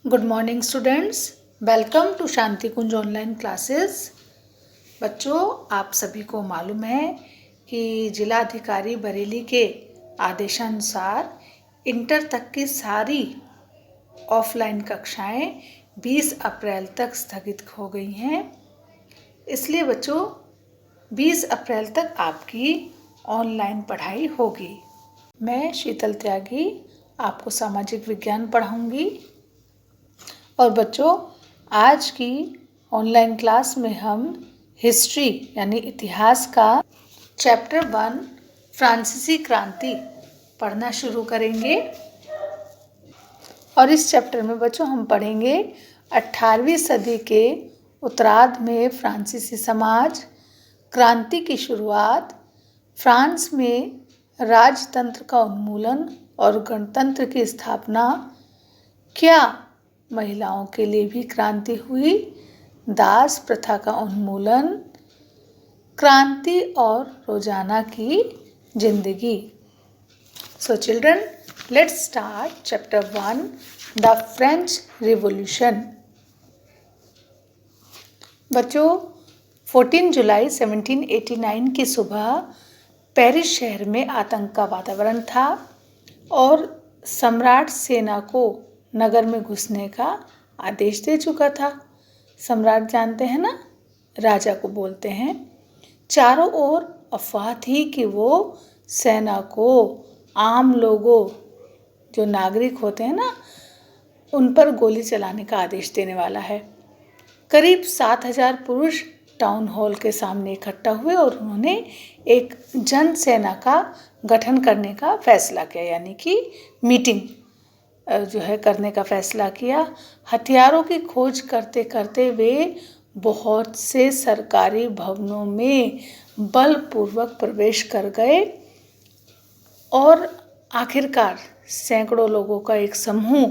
Good morning students, welcome to Shanti Kunj online classes. बच्चों, आप सभी को मालूम है कि जिलाधिकारी बरेली के आदेशानुसार इंटर तक की सारी ऑफलाइन कक्षाएं 20 अप्रैल तक स्थगित हो गई हैं। इसलिए बच्चों 20 अप्रैल तक आपकी ऑनलाइन पढ़ाई होगी। मैं शीतल त्यागी आपको सामाजिक विज्ञान पढ़ाऊंगी। और बच्चों, आज की ऑनलाइन क्लास में हम हिस्ट्री यानी इतिहास का चैप्टर 1 फ्रांसीसी क्रांति पढ़ना शुरू करेंगे। और इस चैप्टर में बच्चों हम पढ़ेंगे 18वीं सदी के उत्तरार्ध में फ्रांसीसी समाज, क्रांति की शुरुआत, फ्रांस में राजतंत्र का उन्मूलन और गणतंत्र की स्थापना, क्या महिलाओं के लिए भी क्रांति हुई, दास प्रथा का उन्मूलन, क्रांति और रोजाना की जिंदगी। So children, let's start chapter 1 the French revolution. बच्चों, 14 जुलाई 1789 की सुबह पेरिस शहर में आतंक का वातावरण था और सम्राट सेना को नगर में घुसने का आदेश दे चुका था। सम्राट जानते हैं ना, राजा को बोलते हैं। चारों ओर अफवाह थी कि वो सेना को, आम लोगों, जो नागरिक होते हैं ना, उन पर गोली चलाने का आदेश देने वाला है। करीब 7,000 पुरुष टाउन हॉल के सामने इकट्ठा हुए और उन्होंने एक जन सेना का गठन करने का फैसला किया, यानी कि मीटिंग जो है करने का फैसला किया। हथियारों की खोज करते करते वे बहुत से सरकारी भवनों में बलपूर्वक प्रवेश कर गए और आखिरकार सैकड़ों लोगों का एक समूह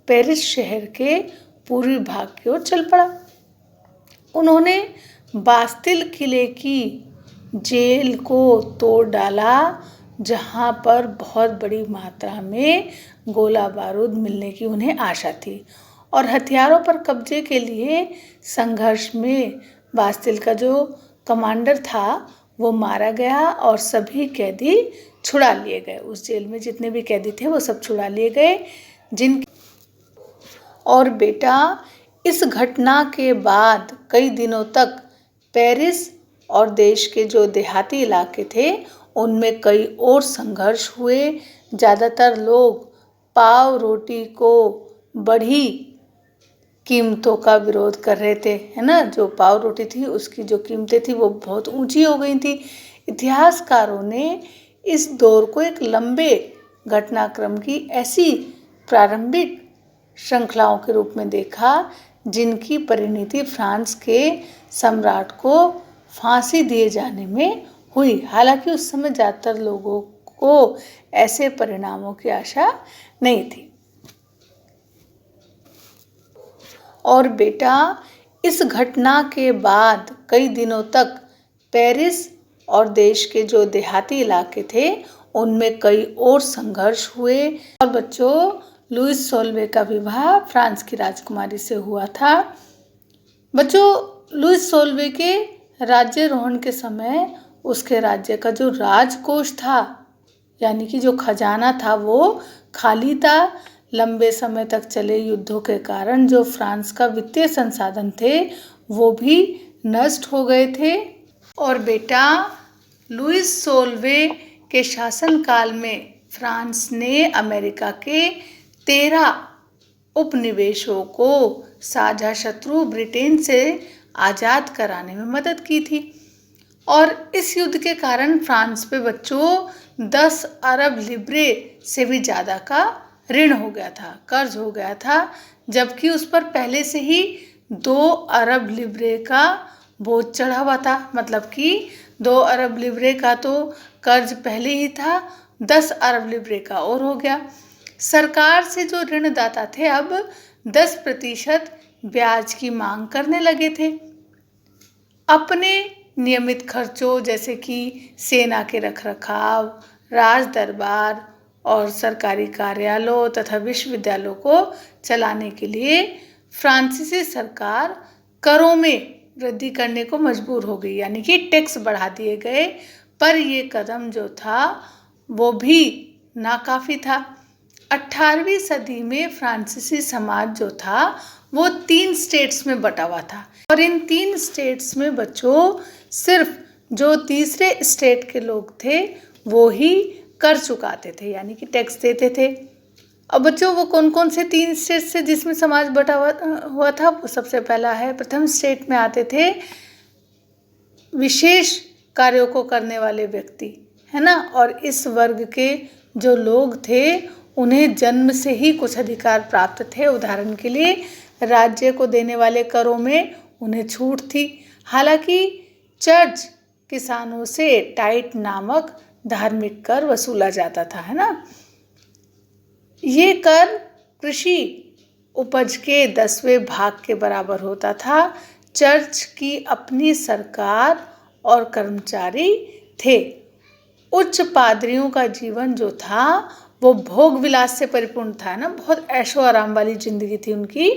पेरिस शहर के पूर्वी भाग की ओर चल पड़ा। उन्होंने बास्तिल किले की जेल को तोड़ डाला, जहां पर बहुत बड़ी मात्रा में गोला बारूद मिलने की उन्हें आशा थी। और हथियारों पर कब्जे के लिए संघर्ष में बास्तिल का जो कमांडर था वो मारा गया और सभी कैदी छुड़ा लिए गए। उस जेल में जितने भी कैदी थे वो सब छुड़ा लिए गए। और बेटा, इस घटना के बाद कई दिनों तक पेरिस और देश के जो देहाती इलाके थे उनमें कई और संघर्ष हुए। ज़्यादातर लोग पाव रोटी को बढ़ी कीमतों का विरोध कर रहे थे, है ना। जो पाव रोटी थी उसकी जो कीमतें थी वो बहुत ऊंची हो गई थी। इतिहासकारों ने इस दौर को एक लंबे घटनाक्रम की ऐसी प्रारंभिक श्रृंखलाओं के रूप में देखा जिनकी परिणति फ्रांस के सम्राट को फांसी दिए जाने में हुई। हालांकि उस समय ज़्यादातर लोगों को ऐसे परिणामों की आशा नहीं थी। और बेटा, इस घटना के बाद कई दिनों तक पेरिस और देश के जो देहाती इलाके थे उनमें कई और संघर्ष हुए। और बच्चों, लुइस सोल्वे का विवाह फ्रांस की राजकुमारी से हुआ था। बच्चों, लुइस सोल्वे के राज्यारोहण के समय उसके राज्य का जो राजकोष था, यानी कि जो खजाना था, वो खाली था। लंबे समय तक चले युद्धों के कारण जो फ्रांस का वित्तीय संसाधन थे वो भी नष्ट हो गए थे। और बेटा, लुइस सोल्वे के शासनकाल में फ्रांस ने अमेरिका के 13 उपनिवेशों को साझा शत्रु ब्रिटेन से आज़ाद कराने में मदद की थी। और इस युद्ध के कारण फ्रांस पे बच्चों 10 अरब लिब्रे से भी ज़्यादा का ऋण हो गया था, कर्ज हो गया था, जबकि उस पर पहले से ही 2 अरब लिब्रे का बोझ चढ़ा हुआ था। मतलब कि 2 अरब लिब्रे का तो कर्ज पहले ही था, 10 अरब लिब्रे का और हो गया। सरकार से जो ऋणदाता थे अब 10% ब्याज की मांग करने लगे थे। अपने नियमित खर्चों जैसे कि सेना के रखरखाव, राज दरबार और सरकारी कार्यालयों तथा विश्वविद्यालयों को चलाने के लिए फ्रांसीसी सरकार करों में वृद्धि करने को मजबूर हो गई, यानी कि टैक्स बढ़ा दिए गए। पर ये कदम जो था वो भी नाकाफी था। 18वीं सदी में फ्रांसीसी समाज जो था वो 3 स्टेट्स में बटा हुआ था, और इन 3 स्टेट्स में बच्चों सिर्फ जो तीसरे स्टेट के लोग थे वो ही कर चुकाते थे, यानी कि टैक्स देते थे। अब बच्चों वो कौन कौन से 3 स्टेट से जिसमें समाज बटा हुआ था, वो सबसे पहला है, प्रथम स्टेट में आते थे विशेष कार्यों को करने वाले व्यक्ति, है ना। और इस वर्ग के जो लोग थे उन्हें जन्म से ही कुछ अधिकार प्राप्त थे। उदाहरण के लिए राज्य को देने वाले करों में उन्हें छूट थी। हालांकि चर्च किसानों से टाइट नामक धार्मिक कर वसूला जाता था, है ना। ये कर कृषि उपज के 10वें भाग के बराबर होता था। चर्च की अपनी सरकार और कर्मचारी थे। उच्च पादरियों का जीवन जो था वो भोग विलास से परिपूर्ण था ना, बहुत ऐशो आराम वाली जिंदगी थी उनकी।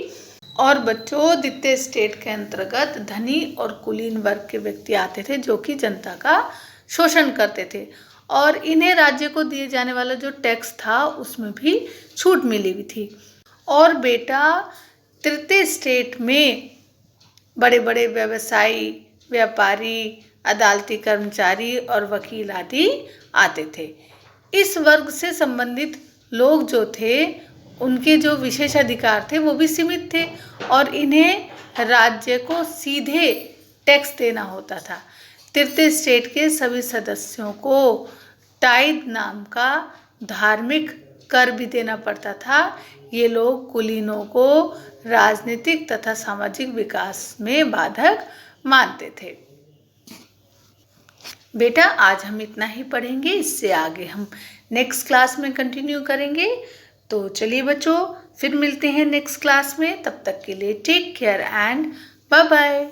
और बच्चों द्वितीय स्टेट के अंतर्गत धनी और कुलीन वर्ग के व्यक्ति आते थे जो कि जनता का शोषण करते थे, और इन्हें राज्य को दिए जाने वाला जो टैक्स था उसमें भी छूट मिली हुई थी। और बेटा तृतीय स्टेट में बड़े बड़े व्यवसायी, व्यापारी, अदालती कर्मचारी और वकील आदि आते थे। इस वर्ग से संबंधित लोग जो थे उनके जो विशेष अधिकार थे वो भी सीमित थे, और इन्हें राज्य को सीधे टैक्स देना होता था। तृतीय स्टेट के सभी सदस्यों को टाइद नाम का धार्मिक कर भी देना पड़ता था। ये लोग कुलीनों को राजनीतिक तथा सामाजिक विकास में बाधक मानते थे। बेटा आज हम इतना ही पढ़ेंगे, इससे आगे हम नेक्स्ट क्लास में कंटिन्यू करेंगे। तो चलिए बच्चों फिर मिलते हैं नेक्स्ट क्लास में, तब तक के लिए take care and bye bye.